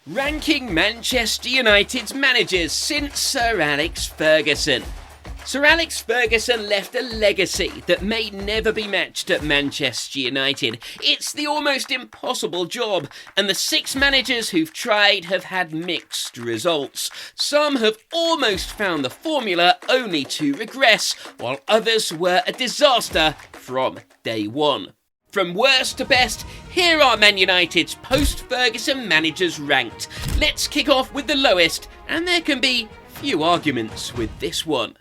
Ranking Manchester United's managers since Sir Alex Ferguson. Sir Alex Ferguson left a legacy that may never be matched at Manchester United. It's the almost impossible job, and the 6 managers who've tried have had mixed results. Some have almost found the formula only to regress, while others were a disaster from day one. From worst to best, here are Man United's post-Ferguson managers ranked. Let's kick off with the lowest, and there can be few arguments with this one.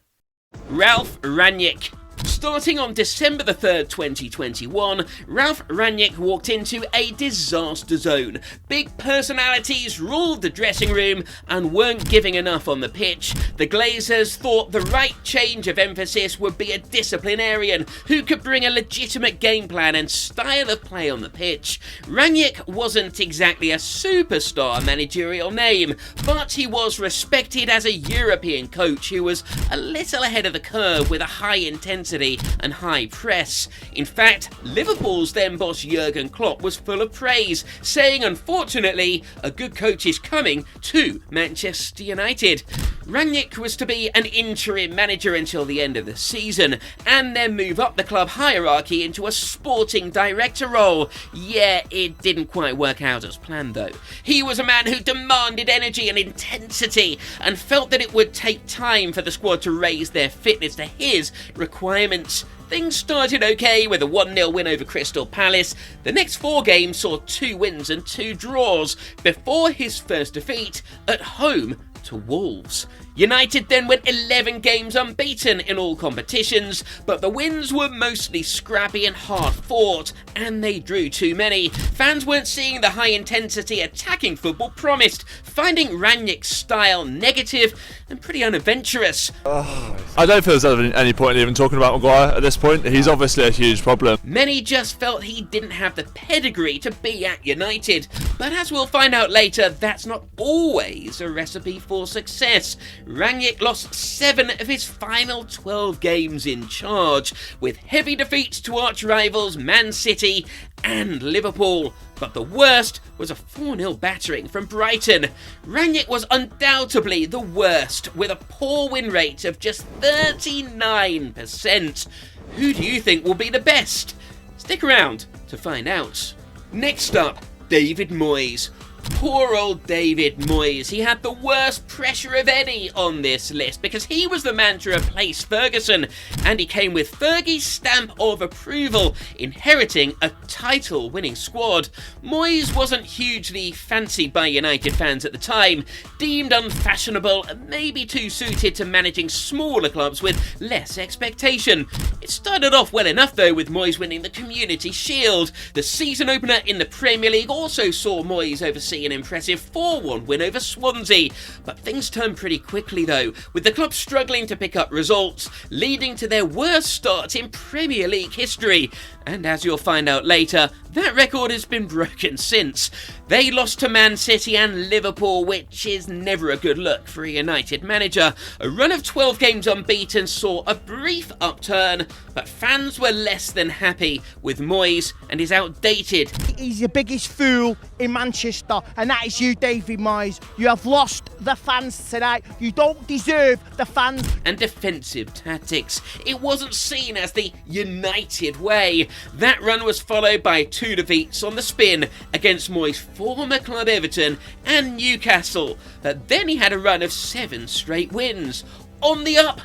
Ralf Rangnick. Starting on December the 3rd, 2021, Ralf Rangnick walked into a disaster zone. Big personalities ruled the dressing room and weren't giving enough on the pitch. The Glazers thought the right change of emphasis would be a disciplinarian who could bring a legitimate game plan and style of play on the pitch. Rangnick wasn't exactly a superstar managerial name, but he was respected as a European coach who was a little ahead of the curve with a high intensity and high press. In fact, Liverpool's then boss Jurgen Klopp was full of praise, saying unfortunately a good coach is coming to Manchester United. Rangnick was to be an interim manager until the end of the season, and then move up the club hierarchy into a sporting director role. Yeah, it didn't quite work out as planned though. He was a man who demanded energy and intensity, and felt that it would take time for the squad to raise their fitness to his requirements. Things started okay with a 1-0 win over Crystal Palace. The next 4 games saw 2 wins and 2 draws, before his first defeat at home to Wolves. United then went 11 games unbeaten in all competitions, but the wins were mostly scrappy and hard fought, and they drew too many. Fans weren't seeing the high-intensity attacking football promised, finding Rangnick's style negative and pretty unadventurous. I don't feel there's any point in even talking about Maguire at this point. He's obviously a huge problem. Many just felt he didn't have the pedigree to be at United, but as we'll find out later, that's not always a recipe for success. Rangnick lost 7 of his final 12 games in charge, with heavy defeats to arch rivals Man City and Liverpool. But the worst was a 4-0 battering from Brighton. Rangnick was undoubtedly the worst, with a poor win rate of just 39%. Who do you think will be the best? Stick around to find out. Next up, David Moyes. Poor old David Moyes. He had the worst pressure of any on this list because he was the man to replace Ferguson, and he came with Fergie's stamp of approval, inheriting a title-winning squad. Moyes wasn't hugely fancied by United fans at the time, deemed unfashionable and maybe too suited to managing smaller clubs with less expectation. It started off well enough though, with Moyes winning the Community Shield. The season opener in the Premier League also saw Moyes oversee an impressive 4-1 win over Swansea, but things turned pretty quickly though, with the club struggling to pick up results, leading to their worst start in Premier League history. And as you'll find out later, that record has been broken since. They lost to Man City and Liverpool, which is never a good look for a United manager. A run of 12 games unbeaten saw a brief upturn, but fans were less than happy with Moyes and his outdated... He's the biggest fool in Manchester, and that is you, David Moyes. You have lost the fans tonight. You don't deserve the fans. ...and defensive tactics. It wasn't seen as the United way. That run was followed by 2 defeats on the spin against Moyes' former club Everton and Newcastle, but then he had a run of 7 straight wins. On the up?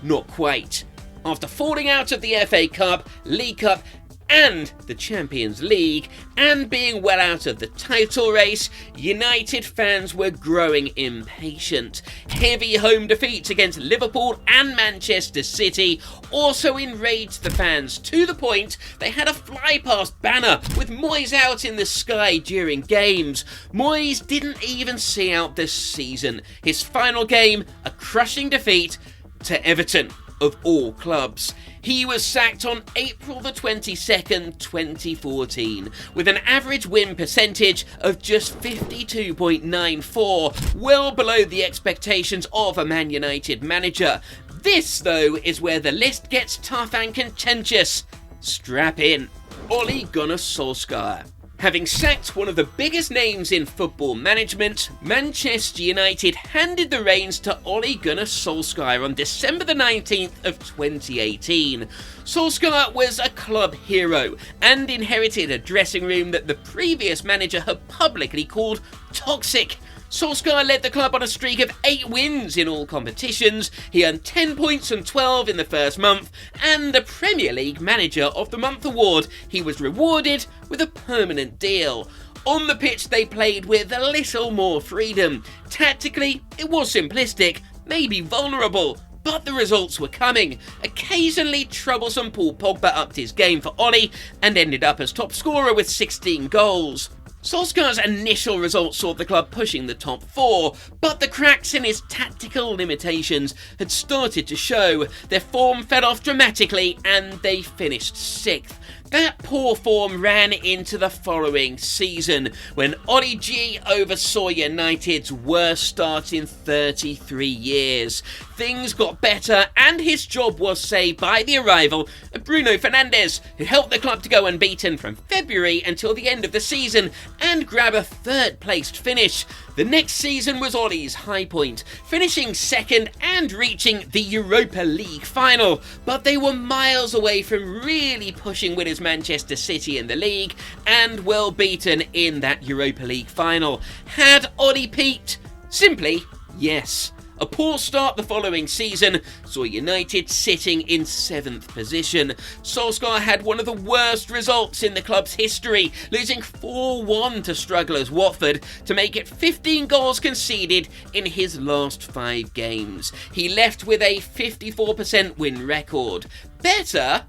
Not quite. After falling out of the FA Cup, League Cup and the Champions League, and being well out of the title race, United fans were growing impatient. Heavy home defeats against Liverpool and Manchester City also enraged the fans, to the point they had a fly-past banner with Moyes out in the sky during games. Moyes didn't even see out this season. His final game, a crushing defeat to Everton, of all clubs. He was sacked on April the 22nd, 2014, with an average win percentage of just 52.94, well below the expectations of a Man United manager. This, though, is where the list gets tough and contentious. Strap in. Ole Gunnar Solskjaer. Having sacked one of the biggest names in football management, Manchester United handed the reins to Ole Gunnar Solskjaer on December the 19th of 2018. Solskjaer was a club hero and inherited a dressing room that the previous manager had publicly called toxic. Solskjaer led the club on a streak of 8 wins in all competitions. He earned 10 points and 12 in the first month, and the Premier League Manager of the Month award. He was rewarded with a permanent deal. On the pitch, they played with a little more freedom. Tactically, it was simplistic, maybe vulnerable, but the results were coming. Occasionally, troublesome Paul Pogba upped his game for Ole and ended up as top scorer with 16 goals. Solskjaer's initial results saw the club pushing the top 4, but the cracks in his tactical limitations had started to show. Their form fell off dramatically and they finished 6th. That poor form ran into the following season, when Ole G oversaw United's worst start in 33 years. Things got better and his job was saved by the arrival of Bruno Fernandes, who helped the club to go unbeaten from February until the end of the season and grab a 3rd placed finish. The next season was Ole's high point, finishing 2nd and reaching the Europa League final, but they were miles away from really pushing winners Manchester City in the league and well beaten in that Europa League final. Had Ole peaked? Simply, yes. A poor start the following season saw United sitting in 7th position. Solskjaer had one of the worst results in the club's history, losing 4-1 to strugglers Watford to make it 15 goals conceded in his last 5 games. He left with a 54% win record, better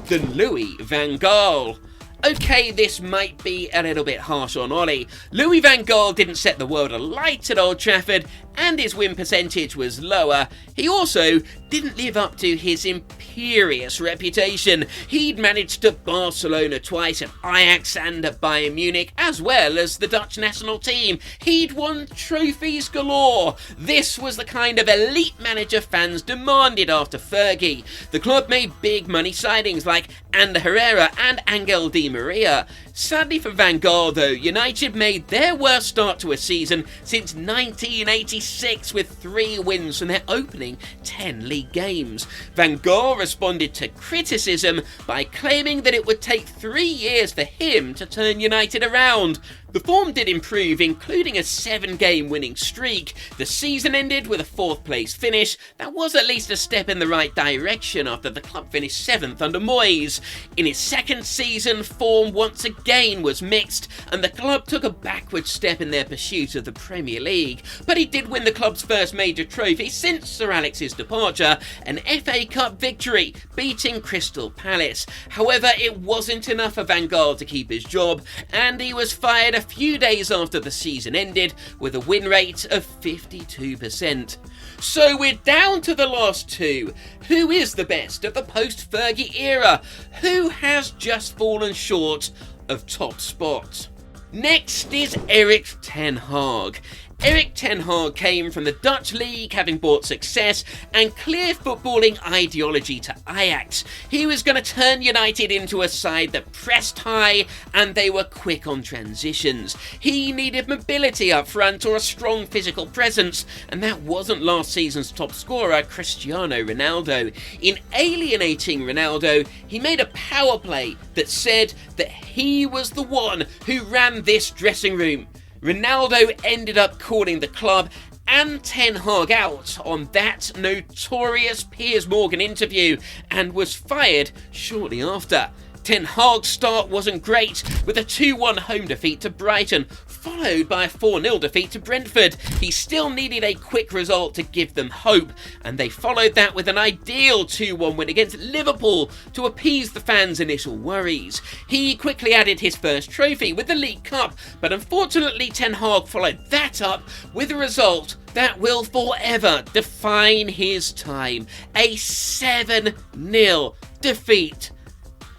than Louis van Gaal. Okay, this might be a little bit harsh on Ole. Louis van Gaal didn't set the world alight at Old Trafford, and his win percentage was lower. He also didn't live up to his imperious reputation. He'd managed to Barcelona twice, at Ajax and at Bayern Munich, as well as the Dutch national team. He'd won trophies galore. This was the kind of elite manager fans demanded after Fergie. The club made big money signings like Ander Herrera and Angel Di Maria. Sadly for Van Gaal though, United made their worst start to a season since 1986 with 3 wins from their opening 10 league games. Van Gaal responded to criticism by claiming that it would take 3 years for him to turn United around. The form did improve, including a 7-game winning streak. The season ended with a 4th place finish. That was at least a step in the right direction after the club finished 7th under Moyes. In its 2nd season, form once again was mixed, and the club took a backward step in their pursuit of the Premier League. But he did win the club's first major trophy since Sir Alex's departure, an FA Cup victory, beating Crystal Palace. However, it wasn't enough for Van Gaal to keep his job, and he was fired a few days after the season ended with a win rate of 52%. So we're down to the last 2. Who is the best of the post-Fergie era? Who has just fallen short of top spot? Next is Erik ten Hag. Erik ten Hag came from the Dutch league, having brought success and clear footballing ideology to Ajax. He was going to turn United into a side that pressed high and they were quick on transitions. He needed mobility up front or a strong physical presence, and that wasn't last season's top scorer, Cristiano Ronaldo. In alienating Ronaldo, he made a power play that said that he was the one who ran this dressing room. Ronaldo ended up calling the club and Ten Hag out on that notorious Piers Morgan interview and was fired shortly after. Ten Hag's start wasn't great, with a 2-1 home defeat to Brighton, followed by a 4-0 defeat to Brentford. He still needed a quick result to give them hope, and they followed that with an ideal 2-1 win against Liverpool to appease the fans' initial worries. He quickly added his first trophy with the League Cup, but unfortunately Ten Hag followed that up with a result that will forever define his time: a 7-0 defeat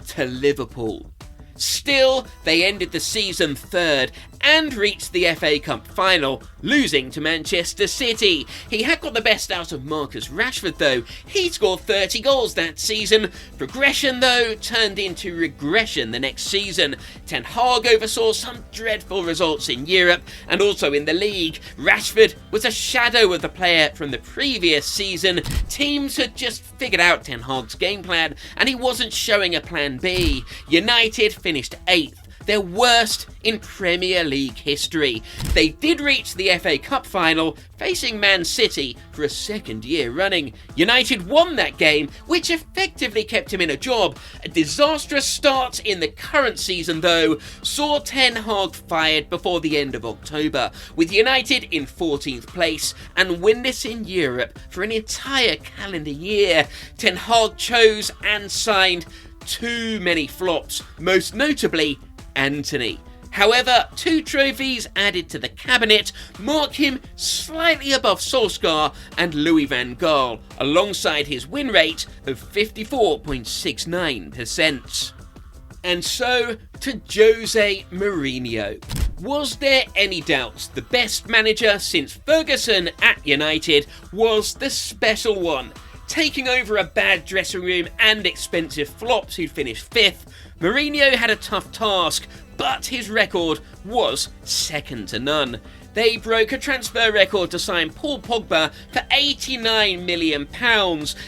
to Liverpool. Still, they ended the season 3rd and reached the FA Cup final, losing to Manchester City. He had got the best out of Marcus Rashford though. He scored 30 goals that season. Progression though turned into regression the next season. Ten Hag oversaw some dreadful results in Europe and also in the league. Rashford was a shadow of the player from the previous season. Teams had just figured out Ten Hag's game plan and he wasn't showing a plan B. United finished 8th, their worst in Premier League history. They did reach the FA Cup final, facing Man City for a second year running. United won that game, which effectively kept him in a job. A disastrous start in the current season, though, saw Ten Hag fired before the end of October, with United in 14th place and winless in Europe for an entire calendar year. Ten Hag chose and signed too many flops, most notably Anthony. However, 2 trophies added to the cabinet mark him slightly above Solskjaer and Louis van Gaal, alongside his win rate of 54.69%. And so to Jose Mourinho. Was there any doubt the best manager since Ferguson at United was the special one? Taking over a bad dressing room and expensive flops who'd finished 5th, Mourinho had a tough task, but his record was second to none. They broke a transfer record to sign Paul Pogba for £89 million,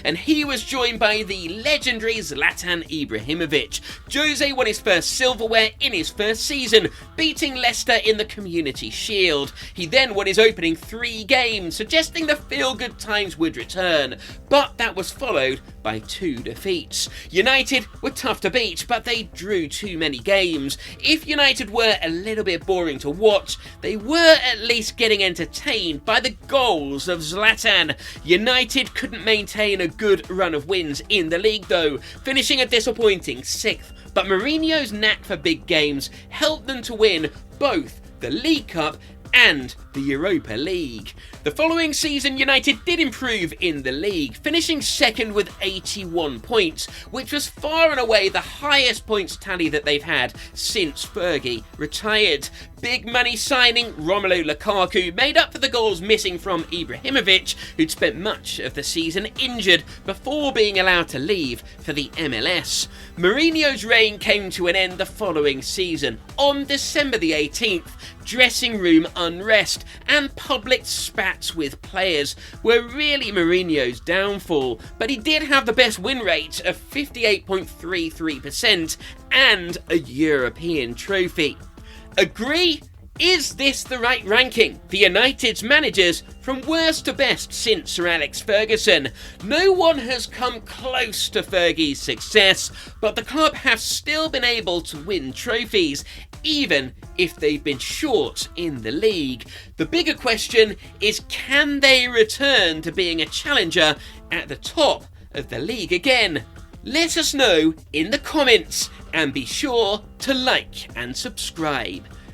and he was joined by the legendary Zlatan Ibrahimovic. Jose won his first silverware in his first season, beating Leicester in the Community Shield. He then won his opening 3 games, suggesting the feel-good times would return, but that was followed by 2 defeats. United were tough to beat, but they drew too many games. If United were a little bit boring to watch, they were at least getting entertained by the goals of Zlatan. United couldn't maintain a good run of wins in the league though, finishing a disappointing 6th, but Mourinho's knack for big games helped them to win both the League Cup and the Europa League. The following season, United did improve in the league, finishing second with 81 points, which was far and away the highest points tally that they've had since Fergie retired. Big money signing Romelu Lukaku made up for the goals missing from Ibrahimovic, who'd spent much of the season injured before being allowed to leave for the MLS. Mourinho's reign came to an end the following season. On December the 18th, dressing room unrest and public spats with players were really Mourinho's downfall, but he did have the best win rate of 58.33% and a European trophy. Agree? Is this the right ranking for United's managers from worst to best since Sir Alex Ferguson? No one has come close to Fergie's success, but the club have still been able to win trophies, even if they've been short in the league. The bigger question is, can they return to being a challenger at the top of the league again? Let us know in the comments and be sure to like and subscribe.